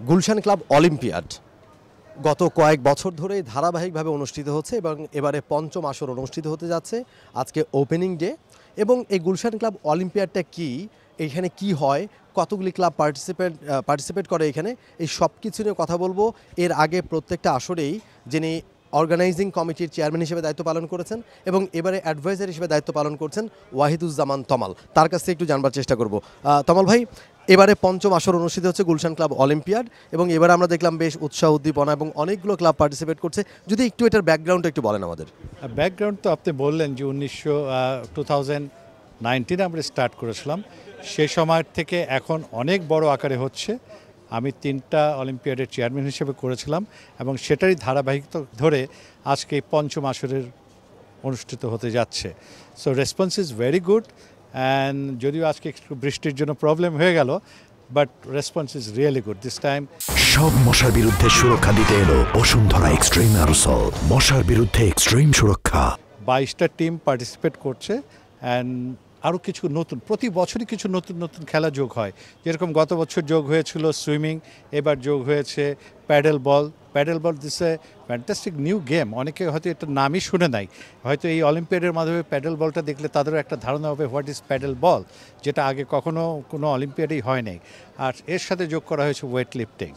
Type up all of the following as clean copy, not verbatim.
Gulshan club olympiad গত কয়েক বছর ধরেই ধারাবাহিকভাবে অনুষ্ঠিত হচ্ছে এবং এবারে পঞ্চম আসর অনুষ্ঠিত হতে যাচ্ছে। আজকে ওপেনিং ডে এবং এই গুলশান ক্লাব অলিম্পিয়াডটা কি, এখানে কি হয়, কতগুলি ক্লাব পার্টিসিপেট করে, এখানে এই সব কিছু নিয়ে কথা বলবো। এর আগে প্রত্যেকটা আসরেই যিনি অর্গানাইজিং কমিটির চেয়ারম্যান হিসেবে দায়িত্ব পালন করেছেন এবং এবারে অ্যাডভাইজার হিসেবে দায়িত্ব পালন করছেন ওয়াহিদুজ্জামান তমাল, তার কাছ থেকে একটু জানবার চেষ্টা করব। তমাল ভাই, এবারে পঞ্চম আসর অনুষ্ঠিত হচ্ছে গুলশান ক্লাব অলিম্পিয়াড এবং এবার আমরা দেখলাম বেশ উৎসাহ উদ্দীপনা এবং অনেকগুলো ক্লাব পার্টিসিপেট করছে। যদি একটু এটার ব্যাকগ্রাউন্ড একটু বলেন আমাদের। ব্যাকগ্রাউন্ড তো আপনি বললেন যে 2019 আমরা স্টার্ট করেছিলাম, সেই সময় থেকে এখন অনেক বড় আকারে হচ্ছে। আমি 3টা অলিম্পিয়াডের চেয়ারম্যান হিসেবে করেছিলাম এবং সেটারই ধারাবাহিকতা ধরে আজকে পঞ্চম আসরের অনুষ্ঠিত হতে যাচ্ছে। So response is very good, and যদিও আজকে একটু বৃষ্টির জন্য প্রবলেম হয়ে গেল, but response is really good this time. সব মশার বিরুদ্ধে সুরক্ষা দিতে এলো বসুন্ধরা এক্সট্রিম অ্যারোসল, মশার বিরুদ্ধে এক্সট্রিম সুরক্ষা। 22টা টিম পার্টিসিপেট করছে, অ্যান্ড আরও কিছু নতুন, প্রতি বছরই কিছু নতুন নতুন খেলা যোগ হয়। যেরকম গত বছর যোগ হয়েছিল সুইমিং, এবার যোগ হয়েছে paddle ball. This a fantastic new game, অনেকে হয়তো এটার নামই শুনে নাই। হয়তো এই অলিম্পিয়াডের মাধ্যমে প্যাডেল বলটা দেখলে তাদেরও একটা ধারণা হবে হোয়াট ইজ প্যাডেল বল, যেটা আগে কখনো কোনো অলিম্পিয়াডেই হয় নাই। আর এর সাথে যোগ করা হয়েছে ওয়েট লিফটিং।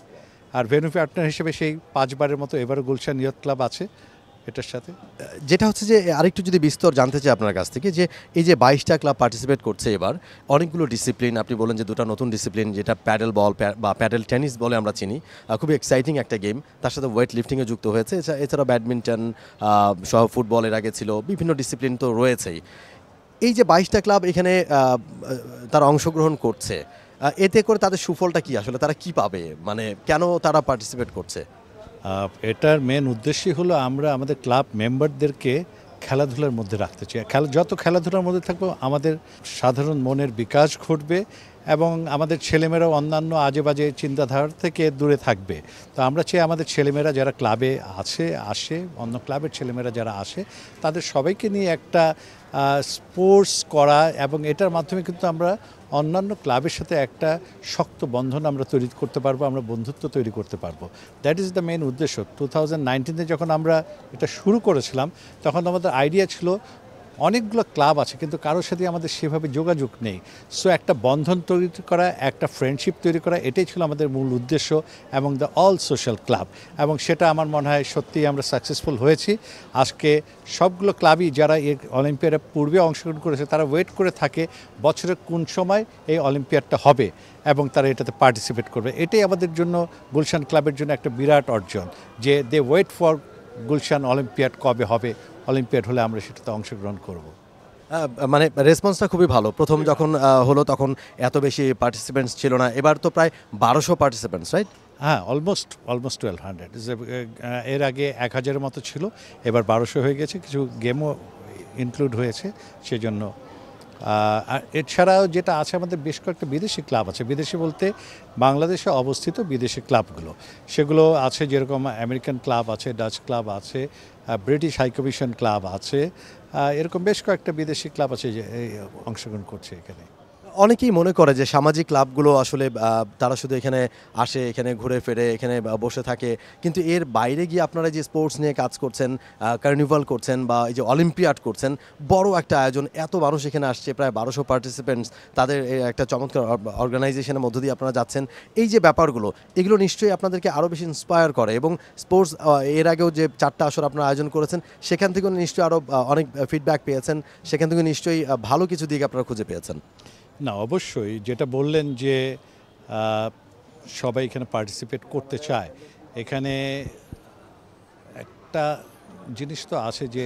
আর ভেন্যু পার্টনার হিসেবে সেই 5বারের মতো এবারও গুলশান ইয়ুথ ক্লাব আছে এটার সাথে। যেটা হচ্ছে যে আরেকটু যদি বিস্তর জানতে চাই আপনার কাছ থেকে, যে এই যে 22টা ক্লাব পার্টিসিপেট করছে এবার, অনেকগুলো ডিসিপ্লিন, আপনি বলেন যে 2টা নতুন ডিসিপ্লিন, যেটা প্যাডেল বল বা প্যাডেল টেনিস বলে আমরা চিনি, খুবই এক্সাইটিং একটা গেম। তার সাথে ওয়েট লিফটিংয়ে যুক্ত হয়েছে, এছাড়া ব্যাডমিন্টন সহ ফুটবল এর আগে ছিল, বিভিন্ন ডিসিপ্লিন তো রয়েছেই। এই যে 22টা ক্লাব এখানে তারা অংশগ্রহণ করছে, এতে করে তাদের সুফলটা কি, আসলে তারা কি পাবে, মানে কেন তারা পার্টিসিপেট করছে? এটার মেন উদ্দেশ্যই হলো আমরা আমাদের ক্লাব মেম্বারদেরকে খেলাধুলার মধ্যে রাখতে চাই। যত খেলাধুলার মধ্যে থাকবো আমাদের সাধারণ মনের বিকাশ ঘটবে এবং আমাদের ছেলেমেয়েরাও অন্যান্য আজে বাজে চিন্তাধারা থেকে দূরে থাকবে। তো আমরা চাই আমাদের ছেলেমেয়েরা যারা ক্লাবে আসে অন্য ক্লাবের ছেলেমেয়েরা যারা আসে, তাদের সবাইকে নিয়ে একটা স্পোর্টস করা, এবং এটার মাধ্যমে কিন্তু আমরা অন্যান্য ক্লাবের সাথে একটা শক্ত বন্ধন আমরা তৈরি করতে পারবো, আমরা বন্ধুত্ব তৈরি করতে পারবো। দ্যাট ইজ দ্য মেন উদ্দেশ্য। 2019-এ যখন আমরা এটা শুরু করেছিলাম, তখন আমাদের আইডিয়া ছিল অনেকগুলো ক্লাব আছে কিন্তু কারোর সাথে আমাদের সেভাবে যোগাযোগ নেই। সো একটা বন্ধন তৈরি করা, একটা ফ্রেন্ডশিপ তৈরি করা, এটাই ছিল আমাদের মূল উদ্দেশ্য এবং দ্য অল সোশ্যাল ক্লাব, এবং সেটা আমার মনে হয় সত্যিই আমরা সাকসেসফুল হয়েছি। আজকে সবগুলো ক্লাবই যারা এই অলিম্পিয়াডে পূর্বে অংশগ্রহণ করেছে, তারা ওয়েট করে থাকে বছরের কোন সময় এই অলিম্পিয়াডটা হবে এবং তারা এটাতে পার্টিসিপেট করবে। এটাই আমাদের জন্য, গুলশান ক্লাবের জন্য একটা বিরাট অর্জন, যে they wait for Gulshan Olympiad কবে হবে, অলিম্পিয়াড হলে আমরা সেটাতে অংশগ্রহণ করব। মানে রেসপন্সটা খুবই ভালো। প্রথম যখন হলো তখন এত বেশি পার্টিসিপেন্টস ছিল না, এবার তো প্রায় 1200 পার্টিসিপেন্টস, রাইট? হ্যাঁ, অলমোস্ট 1200। এর আগে 1000-এর মতো ছিল, এবার 1200 হয়ে গেছে। কিছু গেমও ইনক্লুড হয়েছে সেজন্য। আর এছাড়াও যেটা আছে, আমাদের বেশ কয়েকটা বিদেশি ক্লাব আছে। বিদেশি বলতে বাংলাদেশে অবস্থিত বিদেশি ক্লাবগুলো, সেগুলো আছে। যেরকম আমেরিকান ক্লাব আছে, ডাচ ক্লাব আছে, ব্রিটিশ হাই কমিশন ক্লাব আছে, এরকম বেশ কয়েকটা বিদেশি ক্লাব আছে যে অংশগ্রহণ করছে এখানে। অনেকেই মনে করে যে সামাজিক ক্লাবগুলো আসলে তারা শুধু এখানে আসে, এখানে ঘুরে ফেরে, এখানে বসে থাকে, কিন্তু এর বাইরে গিয়ে আপনারা যে স্পোর্টস নিয়ে কাজ করছেন, কার্নিভাল করছেন বা এই যে অলিম্পিয়াড করছেন, বড় একটা আয়োজন, এত মানুষ এখানে আসছে, প্রায় 1200 পার্টিসিপেন্টস, তাদের একটা চমৎকার অর্গানাইজেশনের মধ্য দিয়ে আপনারা যাচ্ছেন। এই যে ব্যাপারগুলো, এগুলো নিশ্চয়ই আপনাদেরকে আরও বেশি ইন্সপায়ার করে, এবং স্পোর্টস এর আগেও যে 4টা আসর আপনারা আয়োজন করেছেন, সেখান থেকেও নিশ্চয়ই আরও অনেক ফিডব্যাক পেয়েছেন, সেখান থেকে নিশ্চয়ই ভালো কিছু দিক আপনারা খুঁজে পেয়েছেন। না, অবশ্যই যেটা বললেন যে সবাই এখানে পার্টিসিপেট করতে চায়, এখানে একটা জিনিস তো আছে যে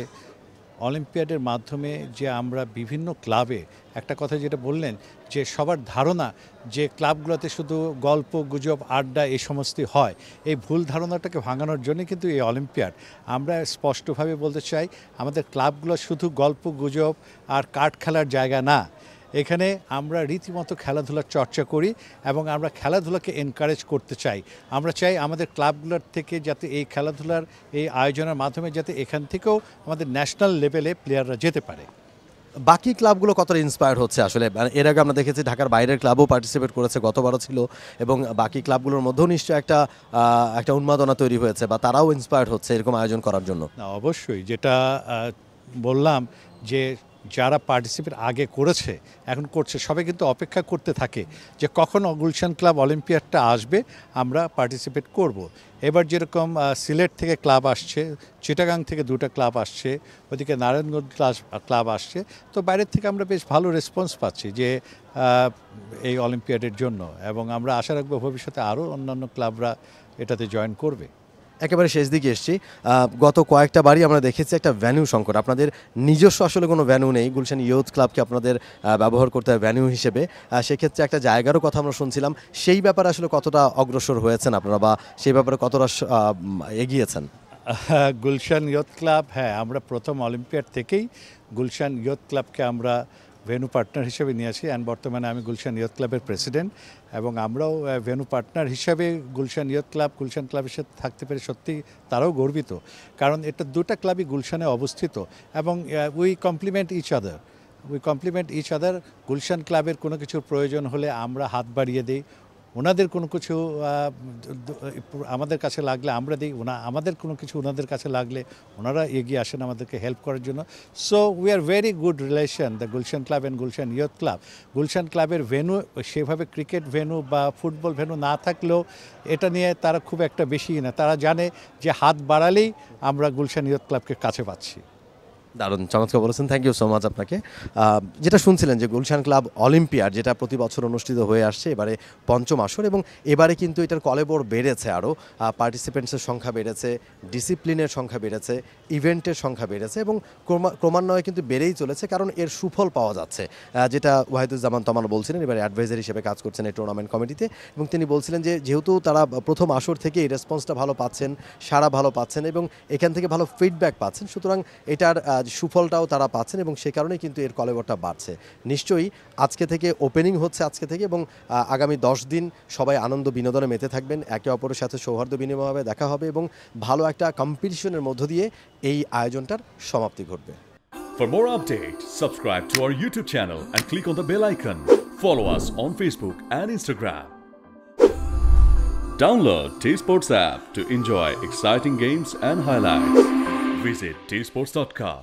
অলিম্পিয়াডের মাধ্যমে যে আমরা বিভিন্ন ক্লাবে, একটা কথা যেটা বললেন যে সবার ধারণা যে ক্লাবগুলোতে শুধু গল্প গুজব আড্ডা এই সমস্তই হয়, এই ভুল ধারণাটাকে ভাঙানোর জন্য কিন্তু এই অলিম্পিয়াড। আমরা স্পষ্টভাবে বলতে চাই, আমাদের ক্লাবগুলো শুধু গল্প গুজব আর কার্ড খেলার জায়গা না। এখানে আমরা রীতিমতো খেলাধুলার চর্চা করি এবং আমরা খেলাধুলাকে এনকারেজ করতে চাই। আমরা চাই আমাদের ক্লাবগুলোর থেকে যাতে এই খেলাধুলার এই আয়োজনের মাধ্যমে যাতে এখান থেকেও আমাদের ন্যাশনাল লেভেলে প্লেয়াররা যেতে পারে। বাকি ক্লাবগুলো কতটা ইন্সপায়ার্ড হচ্ছে আসলে? মানে এর আগে আমরা দেখেছি ঢাকার বাইরের ক্লাবও পার্টিসিপেট করেছে, গতবারও ছিল, এবং বাকি ক্লাবগুলোর মধ্যেও নিশ্চয়ই একটা উন্মাদনা তৈরি হয়েছে বা তারাও ইন্সপায়ার্ড হচ্ছে এরকম আয়োজন করার জন্য। না, অবশ্যই যেটা বললাম যে যারা পার্টিসিপেট আগে করেছে এখন করছে, সবাই কিন্তু অপেক্ষা করতে থাকে যে কখন গুলশান ক্লাব অলিম্পিয়াডটা আসবে, আমরা পার্টিসিপেট করব। এবার যেরকম সিলেট থেকে ক্লাব আসছে, চিটাগাং থেকে 2টা ক্লাব আসছে, ওদিকে নারায়ণগঞ্জ ক্লাব আসছে, তো বাইরের থেকে আমরা বেশ ভালো রেসপন্স পাচ্ছি যে এই অলিম্পিয়াডের জন্য, এবং আমরা আশা রাখবো ভবিষ্যতে আরও অন্যান্য ক্লাবরা এটাতে জয়েন করবে। একেবারে শেষ দিকে এসছি, গত কয়েকটা বারই আমরা দেখেছি একটা ভ্যানু সংকট। আপনাদের নিজস্ব আসলে কোনো ভ্যানু নেই, গুলশান ইয়ুথ ক্লাবকে আপনাদের ব্যবহার করতে হয় ভ্যানু হিসেবে, সেক্ষেত্রে একটা জায়গারও কথা আমরা শুনছিলাম। সেই ব্যাপারে আসলে কতটা অগ্রসর হয়েছেন আপনারা, বা সেই ব্যাপারে কতটা এগিয়েছেন? গুলশান ইয়ুথ ক্লাব, হ্যাঁ, আমরা প্রথম অলিম্পিয়াড থেকেই গুলশান ইয়ুথ ক্লাবকে আমরা ভেন্যু পার্টনার হিসেবে নিয়ে আসি, অ্যান্ড বর্তমানে আমি গুলশান ইয়ুথ ক্লাবের প্রেসিডেন্ট, এবং আমরাও ভেন্যু পার্টনার হিসাবে গুলশান ইয়ুথ ক্লাব গুলশান ক্লাবের সাথে থাকতে পেরে সত্যি তারাও গর্বিত, কারণ এটা 2টা ক্লাবই গুলশানে অবস্থিত, এবং we compliment each other. Gulshan ক্লাবের কোনো কিছুর প্রয়োজন হলে আমরা হাত বাড়িয়ে দিই, ওনাদের কোনো কিছু আমাদের কাছে লাগলে আমরা দিই, আমাদের কোনো কিছু ওনাদের কাছে লাগলে ওনারা এগিয়ে আসেন আমাদেরকে হেল্প করার জন্য। So we are very good relation the Gulshan club and Gulshan youth club. Gulshan ক্লাবের ভেন্যু সেভাবে ক্রিকেট ভেন্যু বা ফুটবল ভেন্যু না থাকলেও এটা নিয়ে তারা খুব একটা বেশি না, তারা জানে যে হাত বাড়ালেই আমরা গুলশান ইয়ুথ ক্লাবকে কাছে পাচ্ছি। দারুণ চমৎকার বলেছেন, থ্যাংক ইউ সো মাচ আপনাকে। যেটা শুনছিলেন যে গুলশান ক্লাব অলিম্পিয়াড, যেটা প্রতি বছর অনুষ্ঠিত হয়ে আসছে, এবারে 5ম আসর, এবং এবারে কিন্তু এটার কলেবর বেড়েছে, আরও পার্টিসিপেন্টসের সংখ্যা বেড়েছে, ডিসিপ্লিনের সংখ্যা বেড়েছে, ইভেন্টের সংখ্যা বেড়েছে, এবং ক্রমান্বয়ে কিন্তু বেড়েই চলেছে, কারণ এর সুফল পাওয়া যাচ্ছে। যেটা ওয়াহিদুজ্জামান তমাল বলছিলেন, এবারে অ্যাডভাইজার হিসেবে কাজ করছেন এই টুর্নামেন্ট কমিটিতে, এবং তিনি বলছিলেন যে যেহেতু তারা প্রথম আসর থেকে এই রেসপন্সটা ভালো পাচ্ছেন, সাড়া ভালো পাচ্ছেন, এবং এখান থেকে ভালো ফিডব্যাক পাচ্ছেন, সুতরাং এটার সুফলটাও তারা পাচ্ছেন, এবং সে কারণেই কিন্তু এর কলেবরটা বাড়ছে। নিশ্চয়ই আজকে থেকে ওপেনিং হচ্ছে আজকে থেকে, এবং আগামী 10 দিন সবাই আনন্দ বিনোদনে মেতে থাকবেন, একে অপরের সাথে সৌহার্দ্য বিনিময় হবে, দেখা হবে, এবং ভালো একটা কম্পিটিশনের মধ্য দিয়ে এই আয়োজনটার সমাপ্তি ঘটবে। For more updates, subscribe to our YouTube channel and click on the bell icon. Follow us on Facebook and Instagram. Download T-Sports app to enjoy exciting games and highlights. Visit tsports.com.